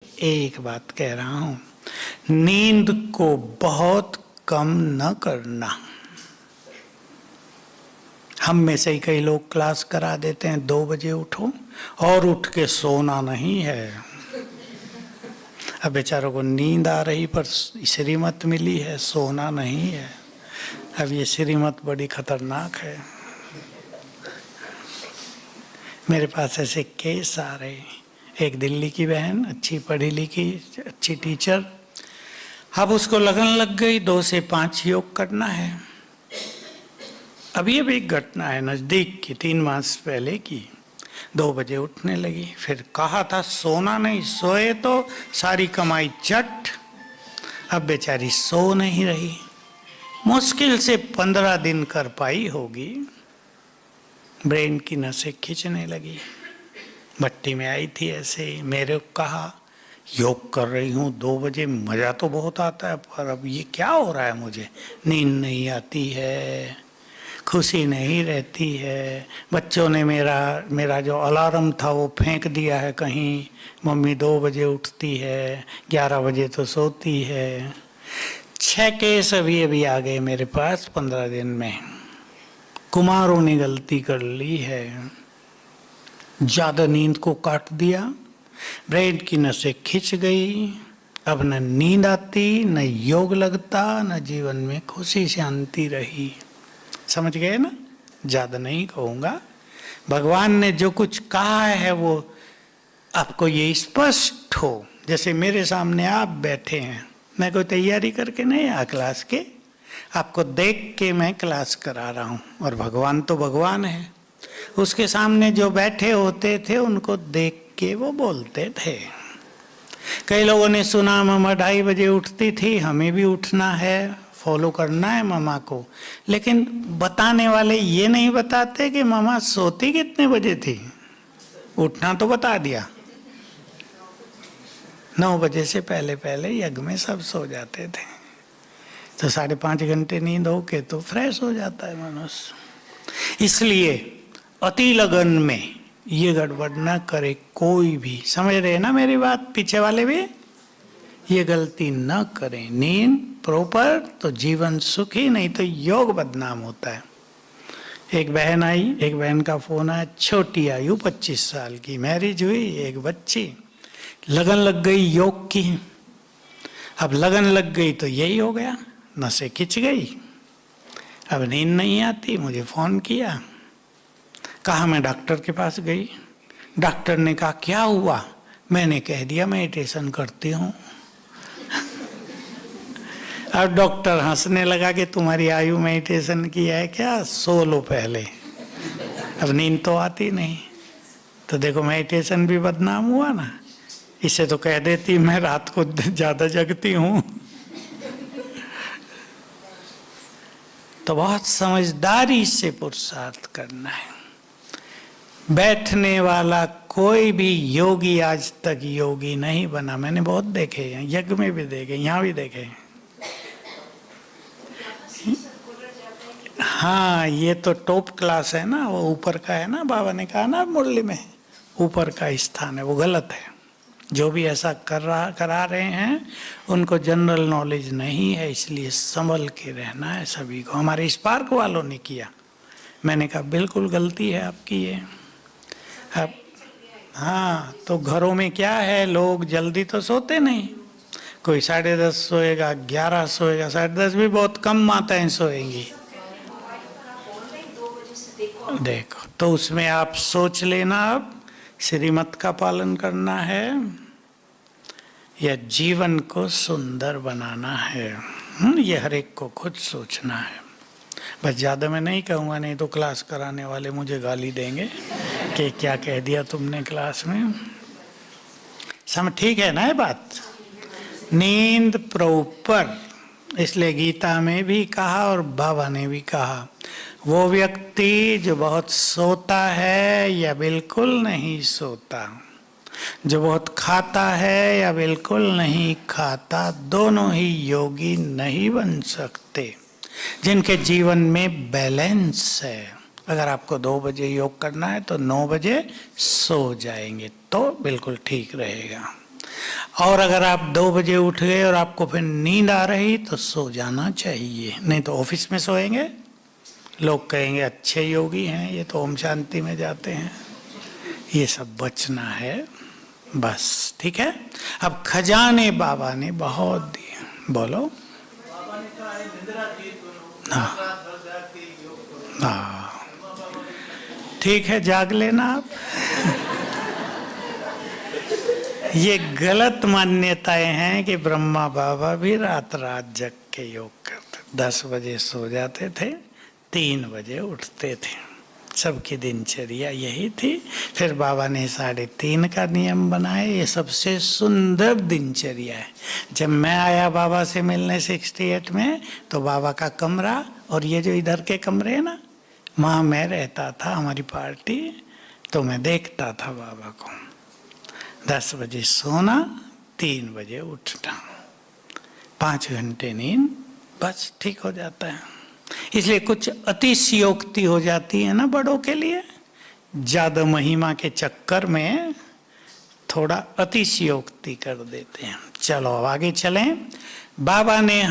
एक बात कह रहा हूं, नींद को बहुत कम न करना। हम में से ही कई लोग क्लास करा देते हैं 2 बजे उठो, और उठ के सोना नहीं है। अब बेचारों को नींद आ रही पर श्रीमत मिली है, सोना नहीं है। अब ये श्रीमत बड़ी खतरनाक है। मेरे पास ऐसे केस आ रहे। एक दिल्ली की बहन, अच्छी पढ़ी लिखी, अच्छी टीचर, अब उसको लगन लग गई 2 से 5 योग करना है। अभी अभी एक घटना है नजदीक की, 3 मास पहले की। 2 बजे उठने लगी, फिर कहा था सोना नहीं, सोए तो सारी कमाई चट। अब बेचारी सो नहीं रही, मुश्किल से 15 दिन कर पाई होगी। ब्रेन की नसें खींचने लगी। भट्टी में आई थी ऐसे ही, मेरे को कहा योग कर रही हूँ 2 बजे, मजा तो बहुत आता है, पर अब ये क्या हो रहा है, मुझे नींद नहीं आती है, खुशी नहीं रहती है। बच्चों ने मेरा जो अलार्म था वो फेंक दिया है कहीं। मम्मी 2 बजे उठती है, 11 बजे तो सोती है। 6 केस अभी अभी आ गए मेरे पास 15 दिन में। कुमारों ने गलती कर ली है, ज्यादा नींद को काट दिया, ब्रेन की नसें खिंच गई। अब न नींद आती, न योग लगता, न जीवन में खुशी शांति रही। समझ गए ना? ज्यादा नहीं कहूंगा। भगवान ने जो कुछ कहा है वो आपको ये स्पष्ट हो। जैसे मेरे सामने आप बैठे हैं, मैं कोई तैयारी करके नहीं आया क्लास के, आपको देख के मैं क्लास करा रहा हूं। और भगवान तो भगवान है, उसके सामने जो बैठे होते थे उनको देख के वो बोलते थे। कई लोगों ने सुना मामा 2:30 बजे उठती थी, हमें भी उठना है, फॉलो करना है मामा को। लेकिन बताने वाले ये नहीं बताते कि मामा सोती कितने बजे थी। उठना तो बता दिया, 9 बजे से पहले पहले यज्ञ में सब सो जाते थे, तो 5.5 घंटे नींद हो के तो फ्रेश हो जाता है मनुष्य। इसलिए अति लगन में ये गड़बड़ न करे कोई भी। समझ रहे ना मेरी बात? पीछे वाले भी ये गलती न करें। नींद प्रॉपर तो जीवन सुखी, नहीं तो योग बदनाम होता है। एक बहन आई, एक बहन का फोन आया, छोटी आयु 25 साल की, मैरिज हुई, एक बच्ची, लगन लग गई योग की। अब लगन लग गई तो यही हो गया, नसें खिंच गई, अब नींद नहीं आती। मुझे फोन किया, कहा मैं डॉक्टर के पास गई। डॉक्टर ने कहा क्या हुआ? मैंने कह दिया मेडिटेशन करती हूँ। अब डॉक्टर हंसने लगा कि तुम्हारी आयु मेडिटेशन की है क्या, सो लो पहले, अब नींद तो आती नहीं। तो देखो मेडिटेशन भी बदनाम हुआ ना। इसे तो कह देती मैं रात को ज्यादा जगती हूँ। तो बहुत समझदारी से पुरुषार्थ करना है। बैठने वाला कोई भी योगी आज तक योगी नहीं बना। मैंने बहुत देखे हैं, यज्ञ में भी देखे, यहाँ भी देखे। हाँ, ये तो टॉप क्लास है ना, वो ऊपर का है ना। बाबा ने कहा ना मुरली में, ऊपर का स्थान है, वो गलत है। जो भी ऐसा करा रहे हैं उनको जनरल नॉलेज नहीं है, इसलिए संभल के रहना है सभी को। हमारे स्पार्क वालों ने किया, मैंने कहा बिल्कुल गलती है आपकी ये। अब हाँ, तो घरों में क्या है, लोग जल्दी तो सोते नहीं। कोई 10:30 सोएगा, 11 सोएगा, 10:30 भी बहुत कम माताएं सोएंगी। देखो, तो उसमें आप सोच लेना, अब श्रीमत का पालन करना है या जीवन को सुंदर बनाना है। ये हर एक को खुद सोचना है। बस ज्यादा मैं नहीं कहूँगा, नहीं तो क्लास कराने वाले मुझे गाली देंगे कि क्या कह दिया तुमने क्लास में। समझ ठीक है ना ये बात? नींद प्रॉपर, इसलिए गीता में भी कहा और बाबा ने भी कहा, वो व्यक्ति जो बहुत सोता है या बिल्कुल नहीं सोता, जो बहुत खाता है या बिल्कुल नहीं खाता, दोनों ही योगी नहीं बन सकते। जिनके जीवन में बैलेंस है। अगर आपको 2 बजे योग करना है तो 9 बजे सो जाएंगे तो बिल्कुल ठीक रहेगा। और अगर आप 2 बजे उठ गए और आपको फिर नींद आ रही तो सो जाना चाहिए, नहीं तो ऑफिस में सोएंगे, लोग कहेंगे अच्छे योगी हैं ये तो ओम शांति में जाते हैं। ये सब बचना है बस, ठीक है। अब खजाने बाबा ने बहुत दिए, बोलो। हाँ हाँ, ठीक है, जाग लेना आप। ये गलत मान्यताएं हैं कि ब्रह्मा बाबा भी रात रात जग के योग करते, 10 बजे सो जाते थे, 3 बजे उठते थे, सबकी दिनचर्या यही थी। फिर बाबा ने 3:30 का नियम बनाए, ये सबसे सुंदर दिनचर्या है। जब मैं आया बाबा से मिलने 68 में, तो बाबा का कमरा और ये जो इधर के कमरे है ना, वहाँ मैं रहता था, हमारी पार्टी, तो मैं देखता था बाबा को। 10 बजे सोना, 3 बजे उठना, 5 घंटे नींद, बस ठीक हो जाता है। इसलिए कुछ अतिशयोक्ति हो जाती है ना बड़ों के लिए, ज्यादा महिमा के चक्कर में थोड़ा अतिशयोक्ति कर देते हैं। चलो अब आगे चलें। बाबा ने